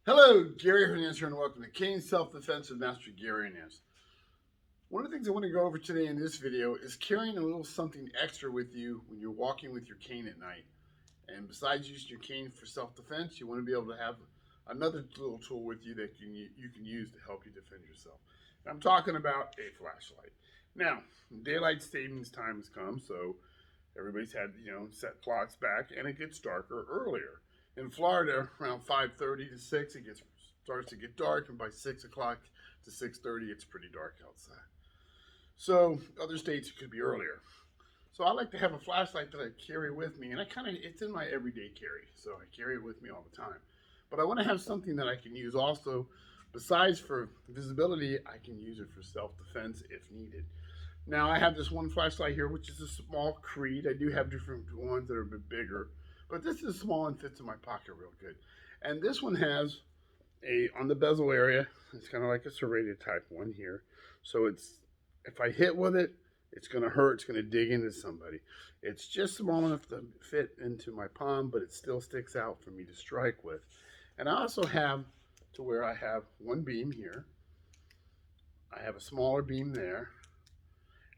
Hello, Gary Hernandez here, and welcome to Cane Self-Defense with Master Gary Hernandez. One of the things I want to go over today in this video is carrying a little something extra with you when you're walking with your cane at night. And besides using your cane for self-defense, you want to be able to have another little tool with you that you can use to help you defend yourself. And I'm talking about a flashlight. Now, daylight savings time has come, so everybody's had set clocks back, and it gets darker earlier. In Florida, around 5:30 to 6, it starts to get dark, and by 6 o'clock to 6:30, it's pretty dark outside. So other states it could be earlier. So I like to have a flashlight that I carry with me, and it's in my everyday carry, so I carry it with me all the time. But I want to have something that I can use also, besides for visibility, I can use it for self-defense if needed. Now I have this one flashlight here, which is a small Creed. I do have different ones that are a bit bigger, but this is small and fits in my pocket real good. And this one has on the bezel area, it's kind of like a serrated type one here. So if I hit with it, it's going to hurt. It's going to dig into somebody. It's just small enough to fit into my palm, but it still sticks out for me to strike with. And I also have to where I have one beam here. I have a smaller beam there.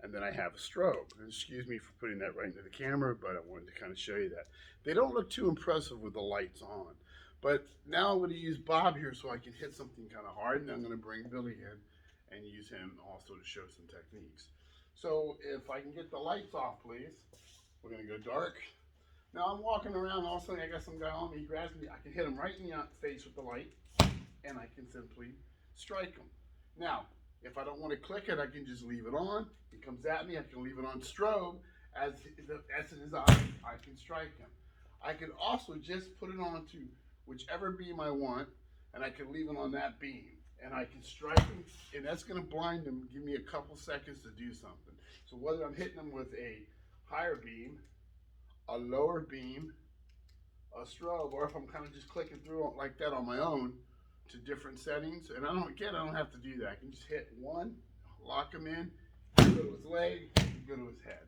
And then I have a strobe. And excuse me for putting that right into the camera, but I wanted to kind of show you that. They don't look too impressive with the lights on. But now I'm going to use Bob here so I can hit something kind of hard, and I'm going to bring Billy in and use him also to show some techniques. So if I can get the lights off, please. We're going to go dark. Now I'm walking around, all of a sudden I got some guy on me, he grabs me, I can hit him right in the face with the light, and I can simply strike him. Now, if I don't want to click it, I can just leave it on. He comes at me, I can leave it on strobe. As in his eye, I can strike him. I could also just put it onto whichever beam I want, and I can leave it on that beam. And I can strike him, and that's going to blind him, give me a couple seconds to do something. So whether I'm hitting him with a higher beam, a lower beam, a strobe, or if I'm kind of just clicking through like that on my own to different settings, and I don't have to do that. I can just hit one, lock him in, go to his leg, go to his head.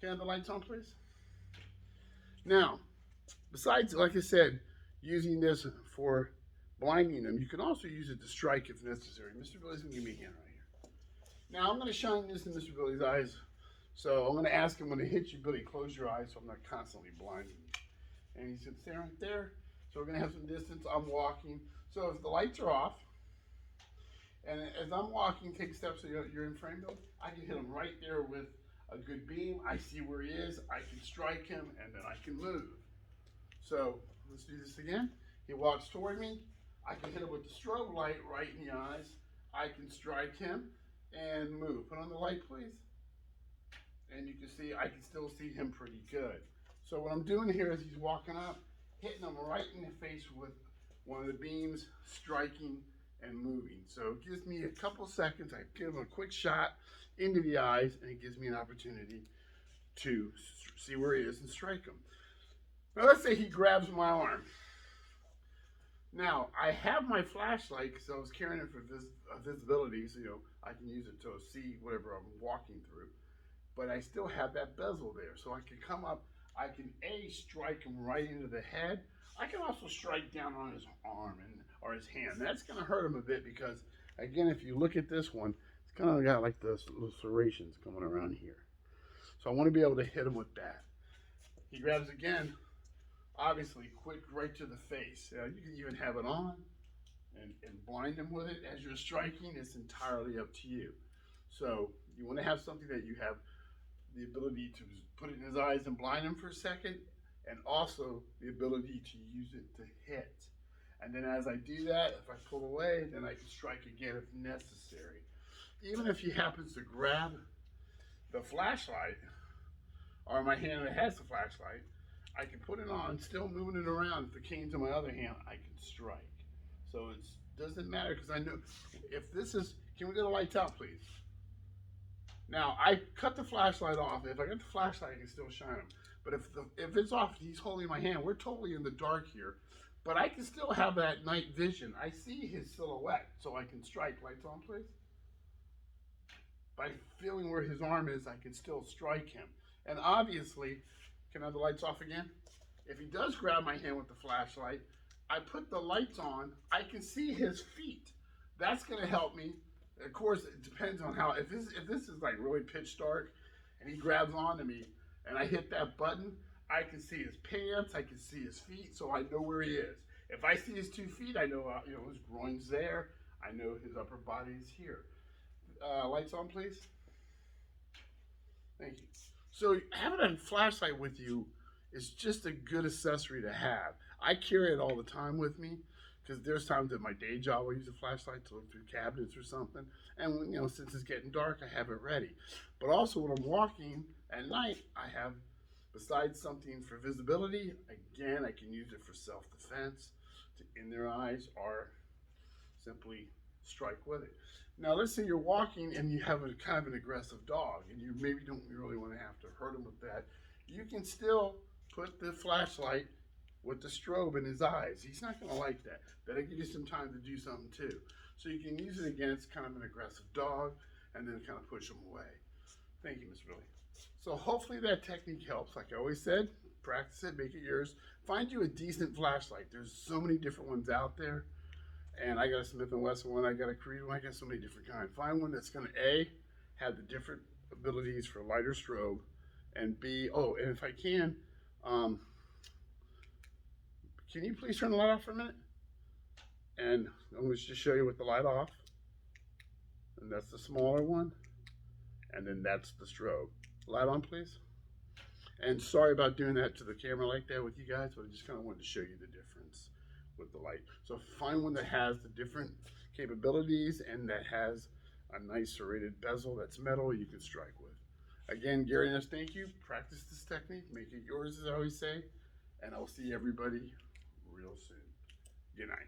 Can I have the lights on, please? Now, besides, like I said, using this for blinding them, you can also use it to strike if necessary. Mr. Billy's gonna give me a hand right here. Now I'm gonna shine this in Mr. Billy's eyes. So I'm gonna ask him when it hits you, Billy, close your eyes so I'm not constantly blinding you. And he's gonna stay right there. So we're gonna have some distance. I'm walking. So if the lights are off, and as I'm walking, take steps so you're in frame, Bill, I can hit him right there with a good beam. I see where he is. I can strike him, and then I can move. So let's do this again. He walks toward me. I can hit him with the strobe light right in the eyes. I can strike him and move. Put on the light, please. And you can see, I can still see him pretty good. So what I'm doing here is he's walking up, hitting him right in the face with one of the beams, striking and moving. So it gives me a couple seconds. I give him a quick shot into the eyes, and it gives me an opportunity to see where he is and strike him. Now let's say he grabs my arm. Now, I have my flashlight because I was carrying it for visibility, so I can use it to see whatever I'm walking through. But I still have that bezel there, so I can come up, I can strike him right into the head. I can also strike down on his arm or his hand. That's going to hurt him a bit because, again, if you look at this one, it's kind of got like those little serrations coming around here. So I want to be able to hit him with that. He grabs again. Obviously, quick right to the face. You can even have it on and blind him with it as you're striking. It's entirely up to you. So you want to have something that you have the ability to put it in his eyes and blind him for a second, and also the ability to use it to hit. And then as I do that, if I pull away, then I can strike again if necessary. Even if he happens to grab the flashlight, or my hand that has the flashlight, I can put it on, still moving it around. If the cane's in my other hand, I can strike. So it doesn't matter because I know if this is, can we get the lights out, please? Now, I cut the flashlight off. If I get the flashlight, I can still shine him. But if it's off, he's holding my hand. We're totally in the dark here. But I can still have that night vision. I see his silhouette, so I can strike. Lights on, please. By feeling where his arm is, I can still strike him. And obviously, can I have the lights off again? If he does grab my hand with the flashlight, I put the lights on, I can see his feet. That's going to help me. Of course, it depends on how. If this is like really pitch dark, and he grabs onto me, and I hit that button, I can see his pants, I can see his feet, so I know where he is. If I see his 2 feet, I know his groin's there. I know his upper body is here. Lights on, please. Thank you. So having a flashlight with you is just a good accessory to have. I carry it all the time with me because there's times at my day job I use a flashlight to look through cabinets or something. And since it's getting dark, I have it ready. But also when I'm walking at night, I have, besides something for visibility, again, I can use it for self-defense, to in their eyes, or simply strike with it. Now, let's say you're walking and you have a kind of an aggressive dog, and you maybe don't really want to have to hurt him with that. You can still put the flashlight with the strobe in his eyes. He's not going to like that. That'll give you some time to do something too. So you can use it against kind of an aggressive dog, and then kind of push him away. Thank you, Miss Billy. So hopefully that technique helps. Like I always said, practice it, make it yours. Find you a decent flashlight. There's so many different ones out there. And I got a Smith & Wesson one, I got a Creed one, I got so many different kinds. Find one that's going to A, have the different abilities for lighter strobe, and B, oh, and if I can you please turn the light off for a minute? And I'm going to just show you with the light off. And that's the smaller one. And then that's the strobe. Light on, please. And sorry about doing that to the camera like that with you guys, but I just kind of wanted to show you the difference with the light. So find one that has the different capabilities and that has a nice serrated bezel that's metal you can strike with. Again, Gary and us, thank you. Practice this technique. Make it yours, as I always say. And I'll see everybody real soon. Good night.